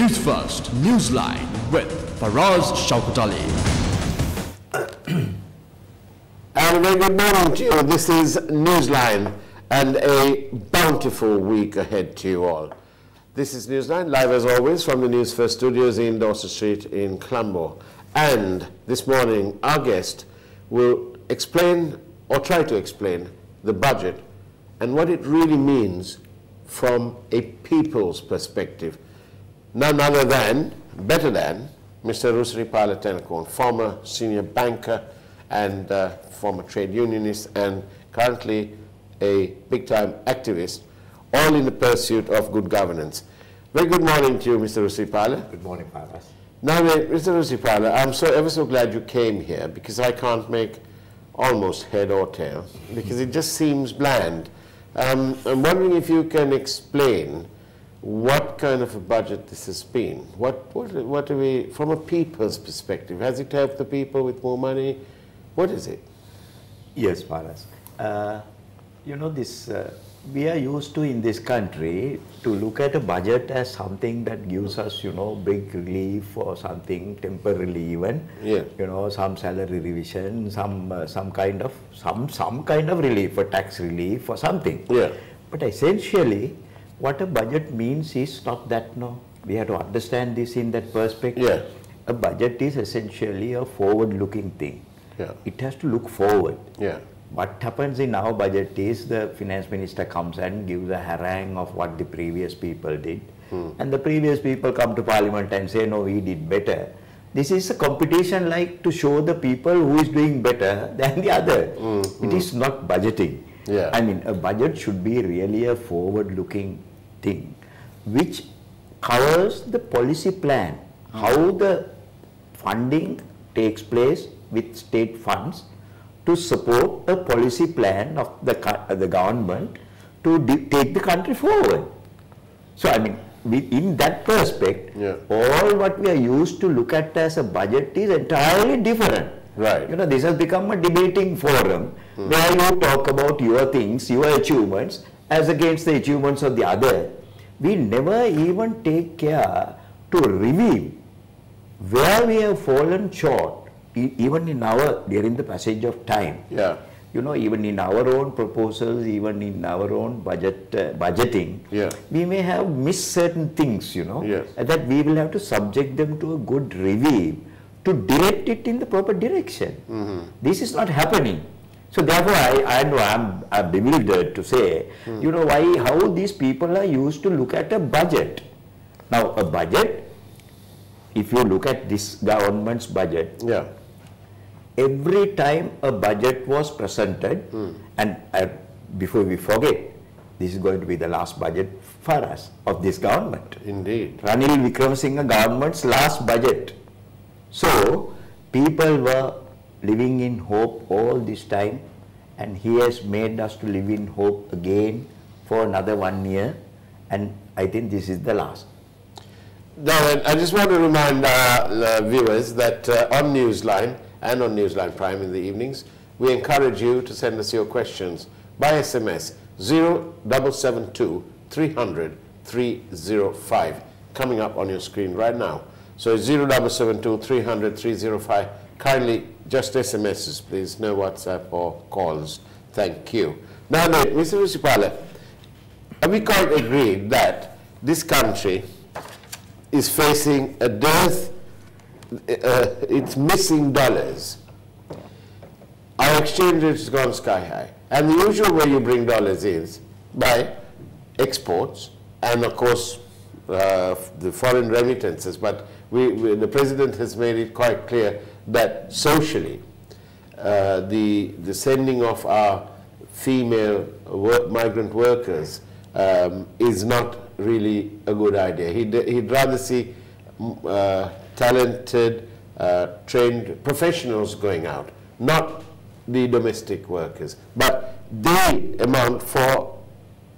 News First, Newsline with Faraz Shaukatali. And a very good morning to you. This is Newsline and a bountiful week ahead to you all. This is Newsline, live as always from the Newsfirst studios in Dorset Street in Colombo. And this morning, our guest will explain or try to explain the budget and what it really means from a people's perspective. None other than, better than, Mr. Rusiripala Faraz, former senior banker and former trade unionist and currently a big-time activist, all in the pursuit of good governance. Very good morning to you, Mr. Rusiripala. Good morning, Faraz. Now, Mr. Rusiripala, I'm ever so glad you came here because I can't make almost head or tail because it just seems bland. I'm wondering if you can explain what kind of a budget this has been. What are we, from a people's perspective, has it helped the people with more money? What is it? Yes, Faraz. You know, we are used to in this country to look at a budget as something that gives us, big relief or something temporarily even. Yeah. Some salary revision, some kind of relief, or tax relief or something. Yeah. But essentially, what a budget means is not that, no. We have to understand this in that perspective. Yeah. A budget is essentially a forward-looking thing. Yeah. It has to look forward. Yeah. What happens in our budget is the finance minister comes and gives a harangue of what the previous people did. And the previous people come to parliament and say, no, we did better. This is a competition like to show the people who is doing better than the other. It is not budgeting. Yeah. I mean, a budget should be really a forward-looking thing, which covers the policy plan, how the funding takes place with state funds to support a policy plan of the government to take the country forward. So, I mean, in that perspective, yeah, all what we are used to look at as a budget is entirely different. Right. This has become a debating forum where you talk about your things, your achievements, as against the achievements of the other. We never even take care to review where we have fallen short. Even during the passage of time, yeah, even in our own proposals, even in our own budgeting, yeah, we may have missed certain things, yes, that we will have to subject them to a good review to direct it in the proper direction. This is not happening. So therefore, I'm bewildered to say, how these people are used to look at a budget. Now, a budget, if you look at this government's budget, yeah, every time a budget was presented, and before we forget, this is going to be the last budget for us of this government. Indeed. Ranil Wickremesinghe government's last budget. So, people were living in hope all this time, and he has made us to live in hope again for another 1 year, and I think this is the last. Now, I just want to remind our viewers that on Newsline and on Newsline Prime in the evenings, we encourage you to send us your questions by SMS 0772 300 305, coming up on your screen right now. So 0772 300 305. Kindly just SMSs, please, no WhatsApp or calls. Thank you. Now, Mr. Rusiripala, are we quite agreed that this country is facing a dearth, it's missing dollars? Our exchange rate has gone sky high. And the usual way you bring dollars is by exports and, of course, the foreign remittances. But the President has made it quite clear that socially, the sending of our female migrant workers is not really a good idea. He'd rather see talented, trained professionals going out, not the domestic workers. But they amount for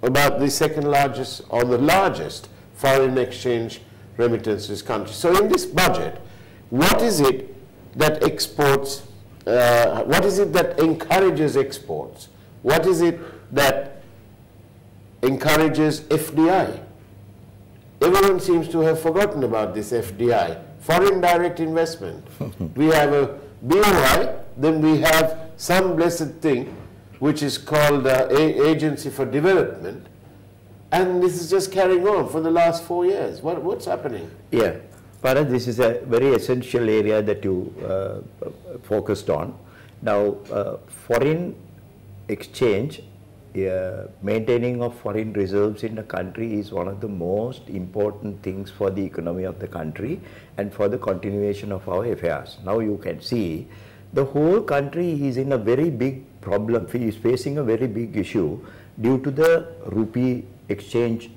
about the second largest or the largest foreign exchange remittance to this country. So in this budget, what is it that exports, what is it that encourages exports? What is it that encourages FDI? everyone seems to have forgotten about this FDI, foreign direct investment. We have a BOI, then we have some blessed thing which is called Agency for Development, and this is just carrying on for the last 4 years. What's happening? Yeah, Faraz, this is a very essential area that you focused on. Now, foreign exchange, maintaining of foreign reserves in the country is one of the most important things for the economy of the country and for the continuation of our affairs. Now you can see the whole country is in a very big problem, is facing a very big issue due to the rupee exchange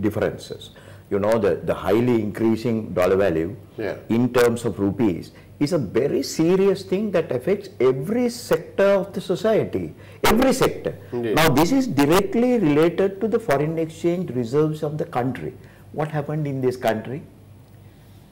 differences. You know, the highly increasing dollar value in terms of rupees is a very serious thing that affects every sector of the society, every sector. Indeed. Now this is directly related to the foreign exchange reserves of the country. What happened in this country?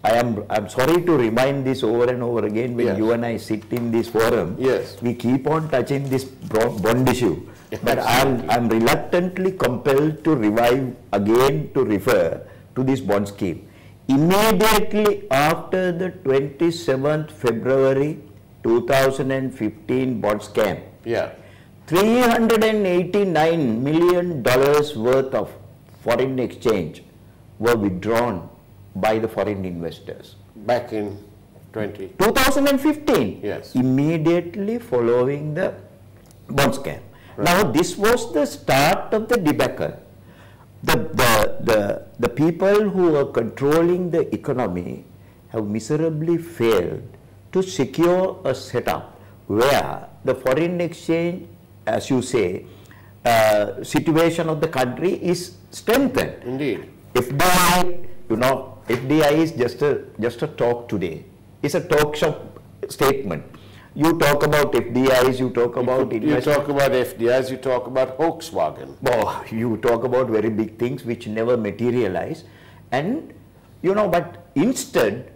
I'm sorry to remind this over and over again when you and I sit in this forum. We keep on touching this bond issue. But I'm reluctantly compelled to revive again to refer to this bond scheme. Immediately after the 27th February 2015 bond scam, $389 million worth of foreign exchange were withdrawn by the foreign investors. Back in 2015. Yes. Immediately following the bond scam. Right. Now this was the start of the debacle. The people who are controlling the economy have miserably failed to secure a setup where the foreign exchange, as you say, situation of the country is strengthened. Indeed. FDI, you know, FDI is just a talk today. It's a talk shop statement. You talk about FDIs, you talk about investment. You talk about FDIs, you talk about Volkswagen. Oh, you talk about very big things which never materialize. And, you know, but instead,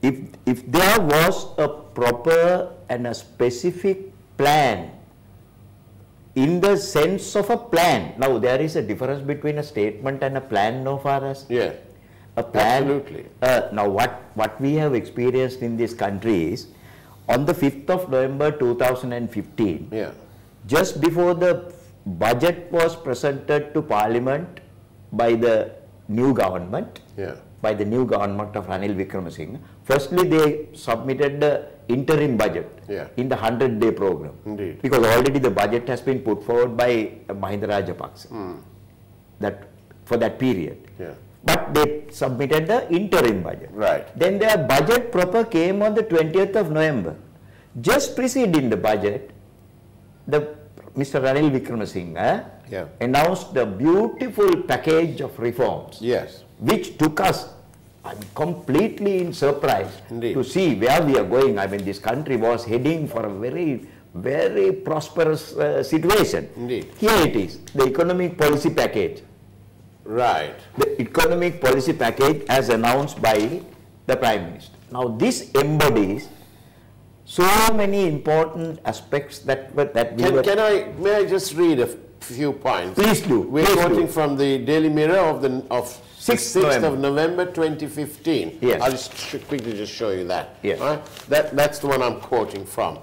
if there was a proper and a specific plan, in the sense of a plan, now there is a difference between a statement and a plan, no, Faraz? Yeah. A plan. Absolutely. Now, what we have experienced in this country is, on the 5th of November 2015, just before the budget was presented to Parliament by the new government, by the new government of Ranil Wickremesinghe, firstly they submitted the interim budget in the 100-day program. Indeed. Because already the budget has been put forward by Mahinda Rajapaksa that for that period. But they submitted the interim budget. Right. Then their budget proper came on the 20th of November. Just preceding the budget, Mr. Ranil Wickremesinghe announced the beautiful package of reforms. Which took us completely in surprise to see where we are going. I mean, this country was heading for a very, very prosperous situation. Here it is, the economic policy package. Right. The economic policy package as announced by the Prime Minister. Now this embodies so many important aspects that may I just read a few points? Please do. We're quoting from the Daily Mirror of 6th of November 2015. I'll just quickly just show you that. Right? That's the one I'm quoting from.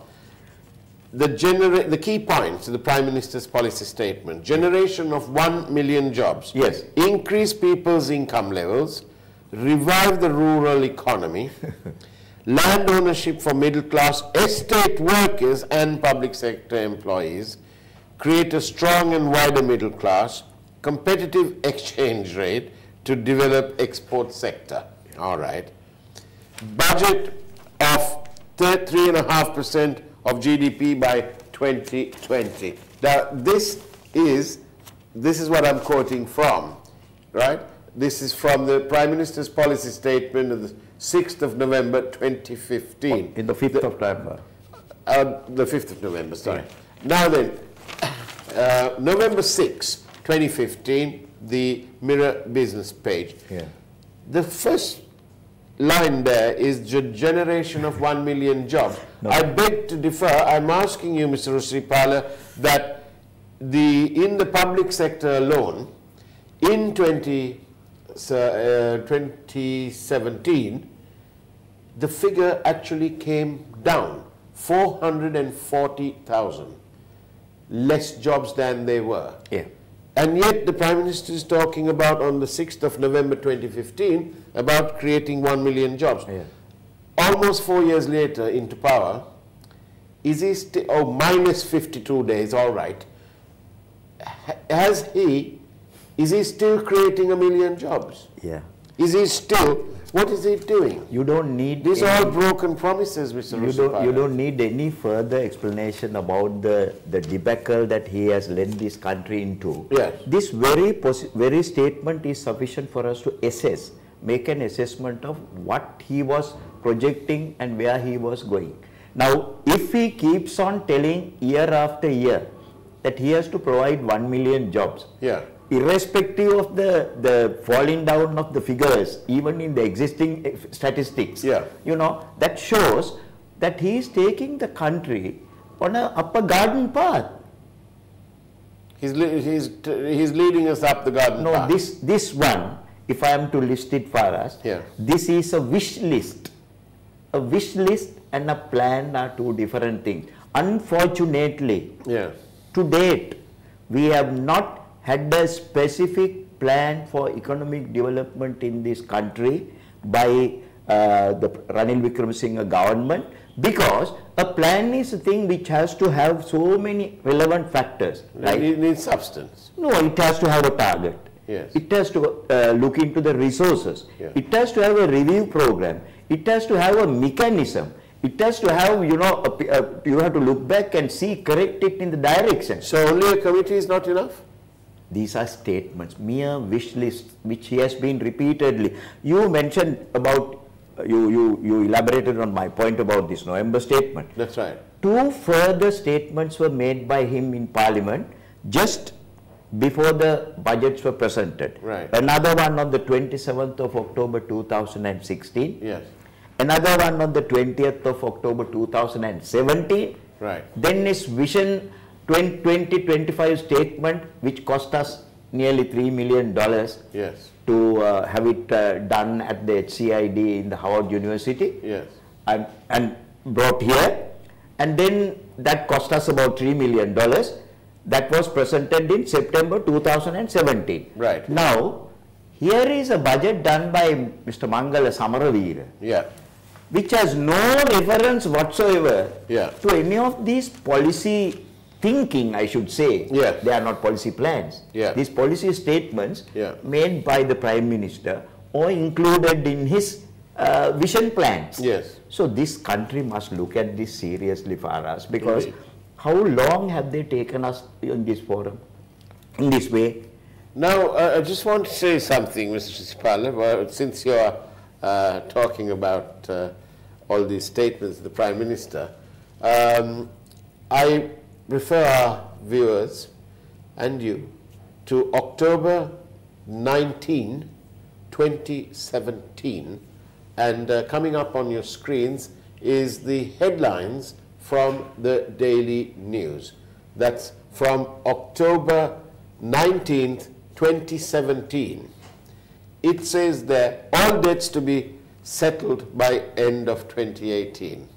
The key points of the Prime Minister's policy statement: generation of 1 million jobs, increase people's income levels, revive the rural economy, land ownership for middle class, estate workers and public sector employees, create a strong and wider middle class, competitive exchange rate to develop export sector. All right. Budget of 3.5% of GDP by 2020. Now this is what I'm quoting from, right? This is from the Prime Minister's policy statement of the 6th of November 2015. In the 5th of November. The 5th of November, sorry. Now then, November 6, 2015, the Mirror business page. The first line there is the generation of 1 million jobs. I beg to differ. I'm asking you, Mr. Rusiripala, that in the public sector alone, in 2015, 2017, the figure actually came down, 440,000 less jobs than they were. Yeah. And yet the Prime Minister is talking about on the 6th of November 2015 about creating 1 million jobs. Yeah. Almost 4 years later into power, is he still, oh, minus 52 days, all right. Is he still creating 1 million jobs? Yeah. Is he still, what is he doing? You don't need These are all broken promises, Mr. Rusiripala. You don't need any further explanation about the debacle that he has led this country into. Yes. This very statement is sufficient for us to assess, make an assessment of what he was projecting and where he was going. Now, if he keeps on telling year after year that he has to provide 1 million jobs, yeah, irrespective of the falling down of the figures, even in the existing statistics, yeah, you know, that shows that he is taking the country on a upper garden path. He's leading us up the garden No, path. this one, if I am to list it for us, yeah, this is a wish list. A wish list and a plan are two different things. Unfortunately, yeah, to date, we have not had a specific plan for economic development in this country by the Ranil Wickremesinghe government, because a plan is a thing which has to have so many relevant factors. Right? It needs substance. No, it has to have a target. Yes. It has to look into the resources. Yeah. It has to have a review program. It has to have a mechanism. It has to have, you know, you have to look back and see, correct it in the direction. So only a committee is not enough? These are statements, mere wish lists, which he has been repeatedly. You mentioned about, you elaborated on my point about this November statement. That's right. 2 further statements were made by him in Parliament just before the budgets were presented. Right. Another one on the 27th of October 2016. Yes. Another one on the 20th of October 2017. Right. Then his Vision 2025 statement, which cost us nearly $3 million Yes. to have it done at the HCID in the Howard University. Yes. And brought here. And then that cost us about $3 million. That was presented in September 2017. Right. Now, here is a budget done by Mr. Mangala Samaraveera, Yeah. which has no reference whatsoever Yeah. to any of these policy thinking, I should say. Yeah. They are not policy plans. Yeah. These policy statements Yeah. made by the Prime Minister or included in his vision plans. Yes. So this country must look at this seriously for us, because Indeed. how long have they taken us in this forum, in this way? Now, I just want to say something, Mr. Rusiripala, since you are talking about all these statements of the Prime Minister. I refer our viewers and you to October 19, 2017, and coming up on your screens is the headlines from the Daily News. That's from October 19th, 2017. It says there, all debts to be settled by end of 2018.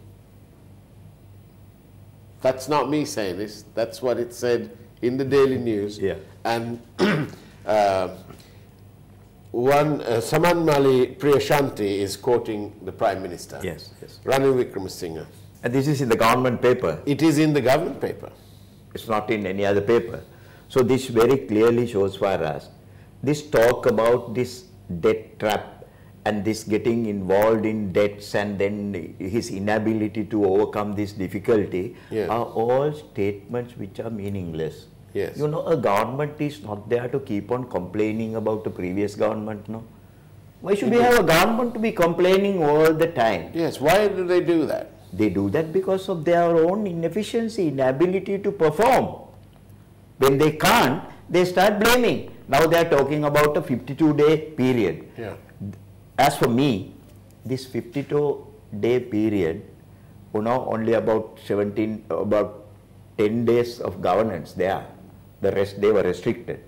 That's not me saying this, that's what it said in the Daily News. Yeah. And Saman Mali Priyashanti is quoting the Prime Minister. Yes, yes. Ranil Wickremesinghe. And this is in the government paper. It is in the government paper. It's not in any other paper. So this very clearly shows for us, this talk about this debt trap and this getting involved in debts and then his inability to overcome this difficulty, Yes. are all statements which are meaningless. Yes. You know, a government is not there to keep on complaining about the previous government, no? Why should we have a government to be complaining all the time? Yes, why do they do that? They do that because of their own inefficiency, inability to perform. When they can't, they start blaming. Now they are talking about a 52-day period. Yeah. As for me, this 52-day period, you know, only about 10 days of governance there. The rest, they were restricted.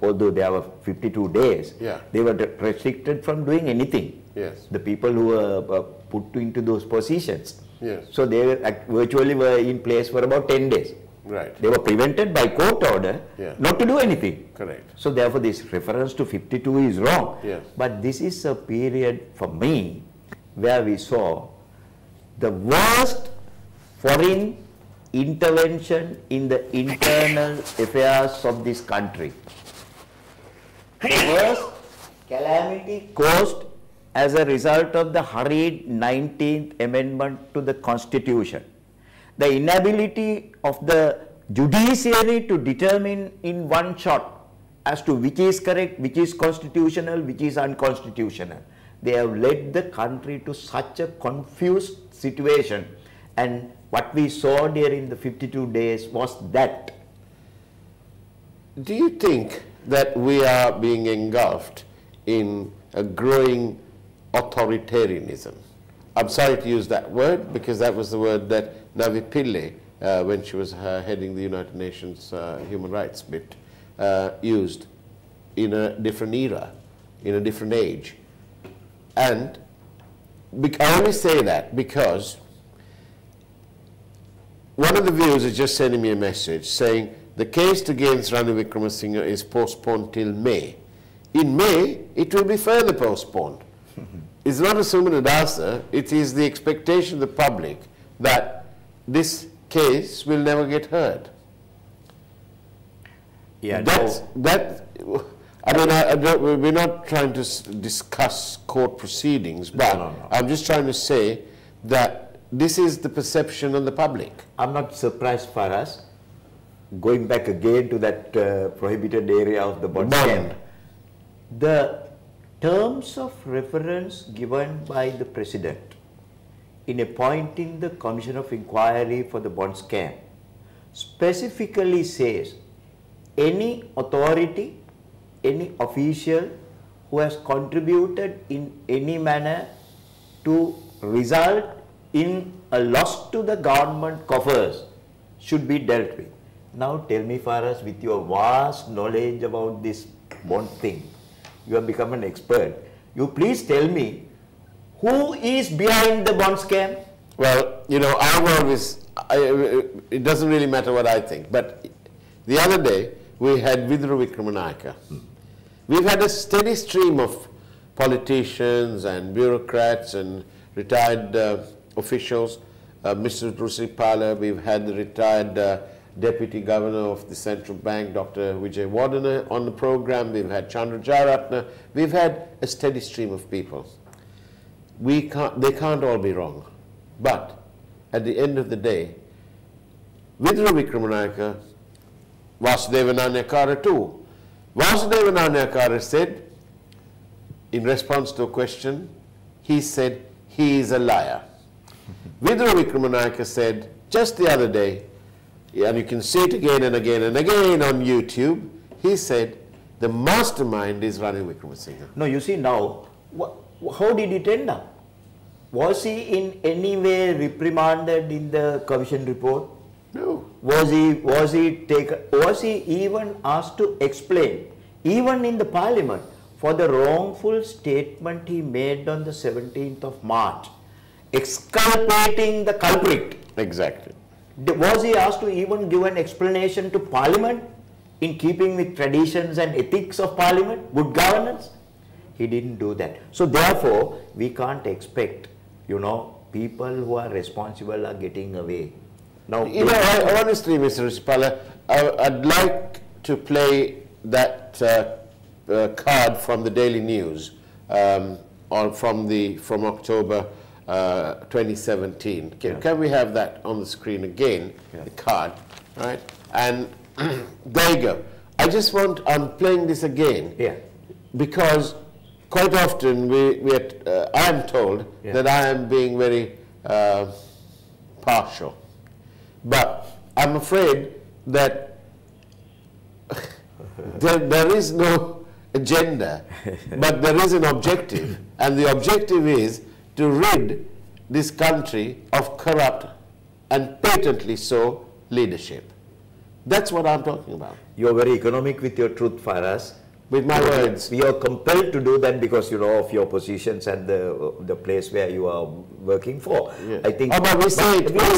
although there were 52 days, Yeah. they were restricted from doing anything. Yes. The people who were put into those positions. Yes. So they were, virtually were in place for about 10 days. Right. They were prevented by court order not to do anything. Correct. So therefore this reference to 52 is wrong. Yes. But this is a period for me where we saw the worst foreign intervention in the internal affairs of this country. The worst calamity caused as a result of the hurried 19th Amendment to the Constitution. The inability of the judiciary to determine in one shot as to which is correct, which is constitutional, which is unconstitutional. They have led the country to such a confused situation, and what we saw during the 52 days was that. Do you think that we are being engulfed in a growing authoritarianism? I'm sorry to use that word because that was the word that Navi Pillay, when she was heading the United Nations human rights bit, used in a different era, in a different age. And I only say that because one of the viewers is just sending me a message saying the case against Ranil Wickremesinghe is postponed till May. In May, it will be further postponed. It's not a Sumanadasa, it is the expectation of the public that this case will never get heard. Yeah, we're not trying to discuss court proceedings, but I'm just trying to say that this is the perception of the public. I'm not surprised, Faraz, going back again to that prohibited area of the bond scam. The terms of reference given by the President in appointing the Commission of Inquiry for the bond scam specifically says any authority, any official who has contributed in any manner to result in a loss to the government coffers should be dealt with. Now tell me, Faraz, with your vast knowledge about this bond thing, you have become an expert. You please tell me, who is behind the bond scam? Well, you know, I've always, it doesn't really matter what I think, but the other day we had Vidru Wickremesinghe. We've had a steady stream of politicians and bureaucrats and retired officials. Mr. Rusiripala, we've had the retired Deputy Governor of the Central Bank, Dr. Vijay Wadana, on the program. We've had Chandra Jayaratne. We've had a steady stream of people. They can't all be wrong. But at the end of the day, Vidru Wickremesinghe, Vasudeva Nanayakkara too. Vasudeva Nanayakkara said, in response to a question, he said, he is a liar. Vidru Wickremesinghe said, just the other day, and you can see it again and again and again on YouTube, he said, the mastermind is Ranil Wickremesinghe. No, you see now, how did it end up? Was he in any way reprimanded in the commission report? No. Was he even asked to explain, even in the parliament, for the wrongful statement he made on the 17th of March, exculpating the culprit? Exactly. Was he asked to even give an explanation to parliament in keeping with traditions and ethics of parliament, good governance? He didn't do that. So therefore, we can't expect, you know, people who are responsible are getting away. Now, you know, honestly, Mr. Rusiripala, I'd like to play that card from the Daily News from October 2017. Can we have that on the screen again, the card, right? And there you go. I'm playing this again because quite often I am told that I am being very partial. But I'm afraid that there is no agenda, but there is an objective. And the objective is to rid this country of corrupt and patently so leadership. That's what I'm talking about. You're very economic with your truth, Faraz. With my words. We are compelled to do that because, you know, of your positions and the place where you are working for. Yeah. I think. But we say it the way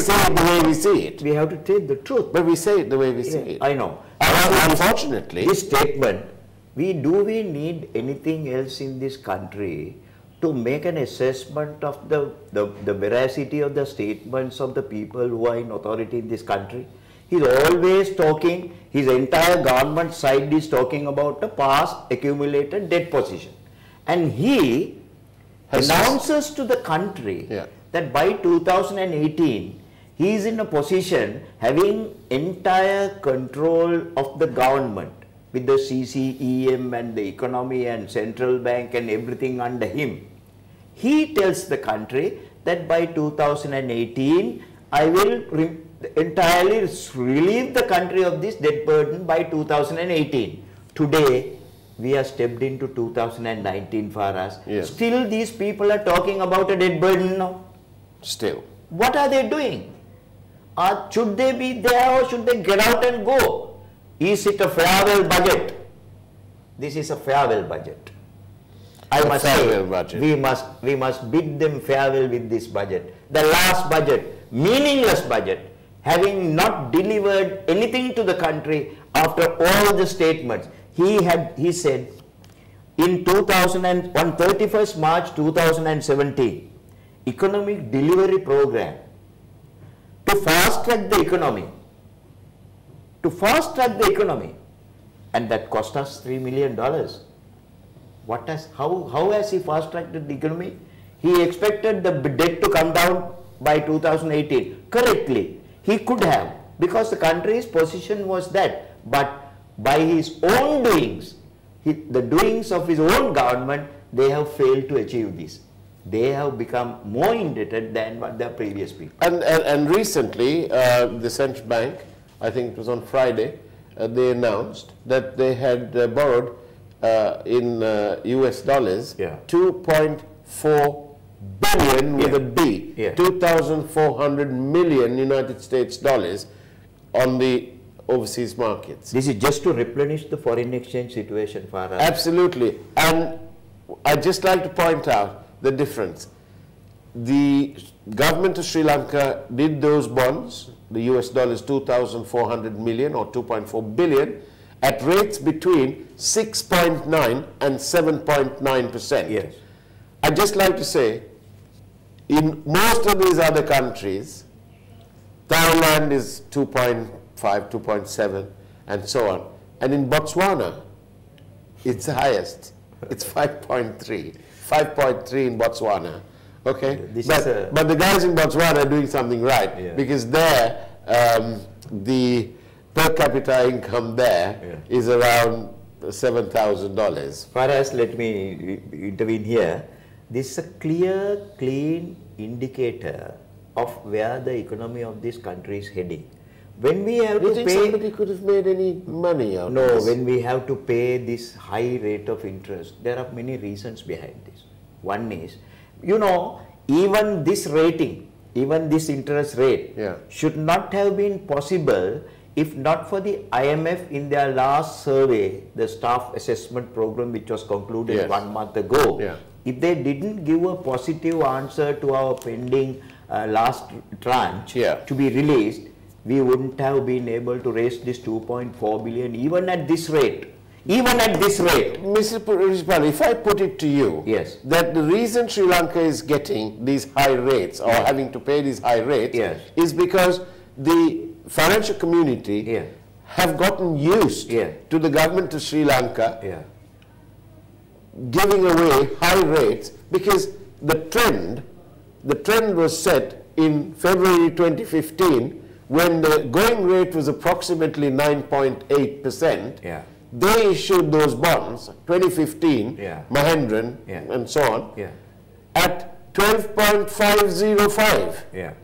we see it. We have to take the truth. But we say it the way we see it. I know. Unfortunately, this statement, we need anything else in this country to make an assessment of the veracity of the statements of the people who are in authority in this country? He's always talking, his entire government side is talking about the past accumulated debt position. And he announces to the country that by 2018, he is in a position having entire control of the government with the CCEM and the economy and central bank and everything under him. He tells the country that by 2018, I will entirely relieve the country of this debt burden by 2018. Today, we are stepped into 2019 for us. Yes. Still, these people are talking about a debt burden now. Still. What are they doing? Should they be there or should they get out and go? Is it a farewell budget? This is a farewell budget. I must say, we must bid them farewell with this budget. The last budget, meaningless budget, having not delivered anything to the country after all the statements. He said, in 31st March 2017, economic delivery program to fast track the economy. And that cost us $3 million. How has he fast tracked the economy? He expected the debt to come down by 2018. Correctly, he could have, because the country's position was that. But by his own doings, the doings of his own government, they have failed to achieve this. They have become more indebted than what their previous people. And recently, the central bank, I think it was on Friday, they announced that they had borrowed in US dollars 2.4 billion with a B, 2,400 million United States dollars on the overseas markets. This is just to replenish the foreign exchange situation for us. Absolutely. And I'd just like to point out the difference. The government of Sri Lanka did those bonds, the US dollars 2,400 million or 2.4 billion, at rates between 6.9 and 7.9%. Yes. I'd just like to say, in most of these other countries, Thailand is 2.5, 2.7, and so on. And in Botswana, it's the highest. It's 5.3. 5.3 in Botswana. Okay? But the guys in Botswana are doing something right, because there, the per capita income there is around $7,000. Faraz, let me intervene here. This is a clear, clean indicator of where the economy of this country is heading. When we have to pay, somebody could have made any money out of this? No, when we have to pay this high rate of interest, there are many reasons behind this. One is, you know, even this rating, even this interest rate should not have been possible if not for the IMF in their last survey, the staff assessment program which was concluded 1 month ago. If they didn't give a positive answer to our pending last tranche to be released, we wouldn't have been able to raise this 2.4 billion even at this rate. Even at this rate. Mr. Rusiripala, if I put it to you that the reason Sri Lanka is getting these high rates or having to pay these high rates is because the financial community have gotten used to the government of Sri Lanka giving away high rates, because the trend was set in February 2015 when the going rate was approximately 9.8%. They issued those bonds, 2015, Mahendran and so on, at 12.505.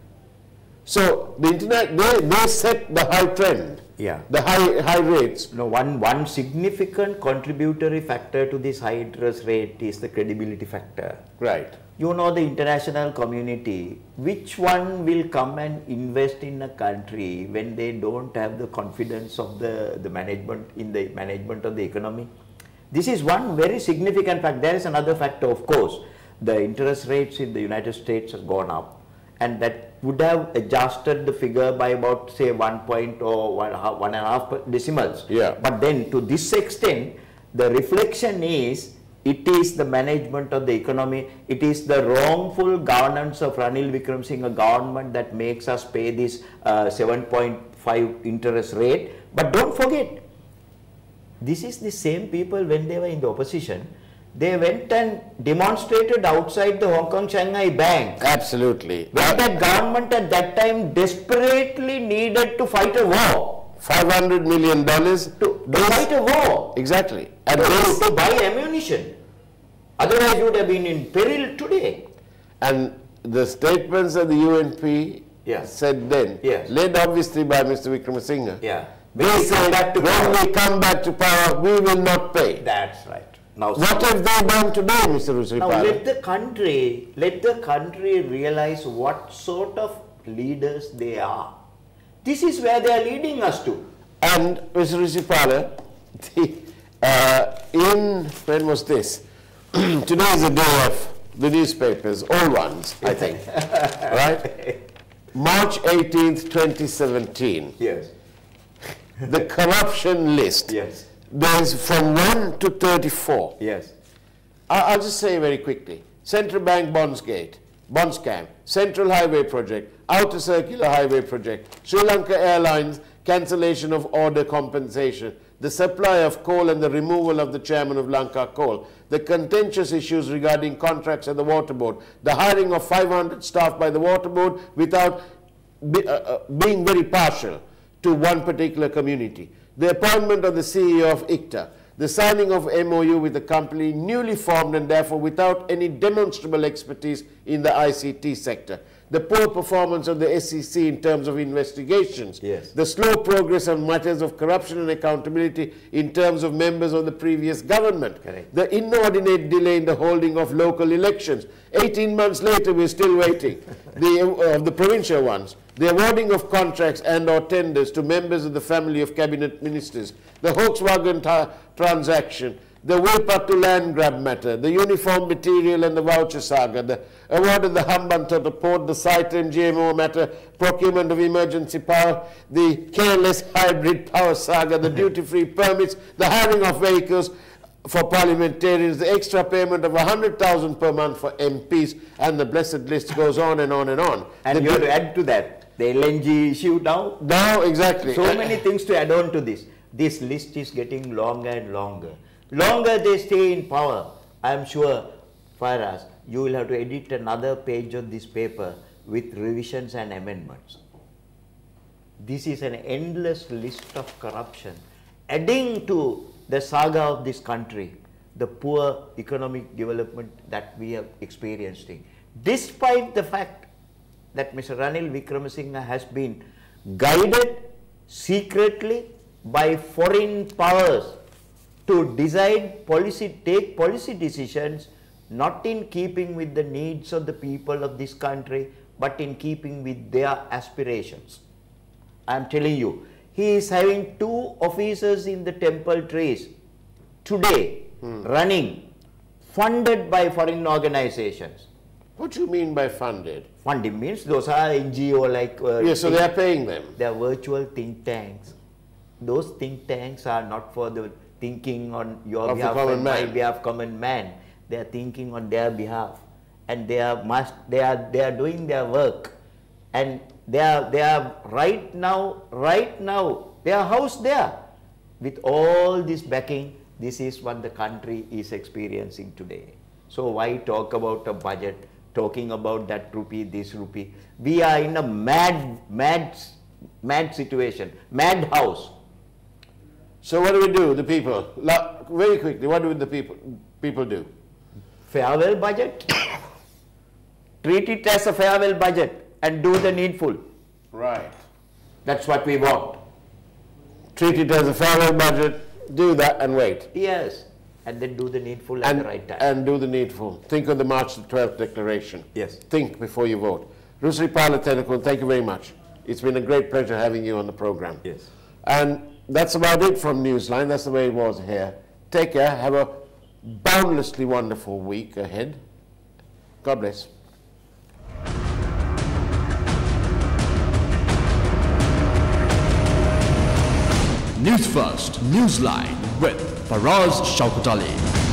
So the internet, they set the high trend, Yeah. the high rates. No, one significant contributory factor to this high interest rate is the credibility factor. Right. You know, the international community, which one will come and invest in a country when they don't have the confidence of the management in the management of the economy? This is one very significant fact. There is another factor, of course. The interest rates in the United States has gone up, and that would have adjusted the figure by about, say, 1 or 1.5 decimals. Yeah. But then to this extent, the reflection is, it is the management of the economy, it is the wrongful governance of Ranil Wickremesinghe government that makes us pay this 7.5 interest rate. But don't forget, this is the same people when they were in the opposition, they went and demonstrated outside the Hong Kong Shanghai Bank. Absolutely. When that government at that time desperately needed to fight a war. $500 million To fight a war. Exactly. And To buy ammunition. Otherwise, you would have been in peril today. And the statements of the UNP said then, led obviously by Mr. Wickremesinghe, When we come back to power, we will not pay. That's right. Now, what have they done today, Mr. Rusiripala? Now let the country realize what sort of leaders they are. This is where they are leading us to. And Mr. Rusiripala, when was this? Today is the day of the newspapers, all ones, I think, right? March 18th, 2017. Yes. The corruption list. Yes. There's from 1 to 34. Yes. I'll just say very quickly. Central Bank bonds scam, Central Highway Project, Outer Circular Highway Project, Sri Lanka Airlines cancellation of order compensation, the supply of coal and the removal of the chairman of Lanka Coal, the contentious issues regarding contracts at the water board, the hiring of 500 staff by the water board without being very partial to one particular community, the appointment of the CEO of ICTA, the signing of MOU with a company newly formed and therefore without any demonstrable expertise in the ICT sector, the poor performance of the SEC in terms of investigations, the slow progress on matters of corruption and accountability in terms of members of the previous government, the inordinate delay in the holding of local elections. 18 months later, we're still waiting, the provincial ones, the awarding of contracts and or tenders to members of the family of cabinet ministers, the Volkswagen transaction, the Wilpattu land grab matter, the uniform material and the voucher saga, the award of the Hambantota port, the Saitem GMO matter, procurement of emergency power, the careless hybrid power saga, the duty-free permits, the hiring of vehicles for parliamentarians, the extra payment of 100,000 per month for MPs, and the blessed list goes on and on and on. And you have to add to that, the LNG issue now. Now, exactly. So many things to add on to this. This list is getting longer and longer. Longer they stay in power, I am sure, Faraz, you will have to edit another page of this paper with revisions and amendments. This is an endless list of corruption, adding to the saga of this country, the poor economic development that we are experiencing. Despite the fact that Mr. Ranil Wickremesinghe has been guided secretly by foreign powers to take policy decisions not in keeping with the needs of the people of this country, but in keeping with their aspirations. I am telling you, he is having 2 officers in the temple trees today running, funded by foreign organizations. What do you mean by funded? Funding means those are NGO like... yes, so they are paying them. They are virtual think tanks. Those think tanks are not for the thinking on your behalf and my behalf, common man. They are thinking on their behalf, and they are doing their work, and they are right now they are housed there with all this backing. This is what the country is experiencing today. So why talk about a budget, talking about that rupee, this rupee? We are in a mad situation, madhouse. So what do we do, the people? Very quickly, what do the people do? Farewell budget. Treat it as a farewell budget and do the needful. Right. That's what we want. Treat it as a farewell budget, do that and wait. Yes. And then do the needful at the right time. And do the needful. Think of the March the 12th declaration. Yes. Think before you vote. Rusiripala Faraz, thank you very much. It's been a great pleasure having you on the program. Yes. And that's about it from Newsline. That's the way it was here. Take care. Have a boundlessly wonderful week ahead. God bless. News First, Newsline with Faraz Shaukat Ali.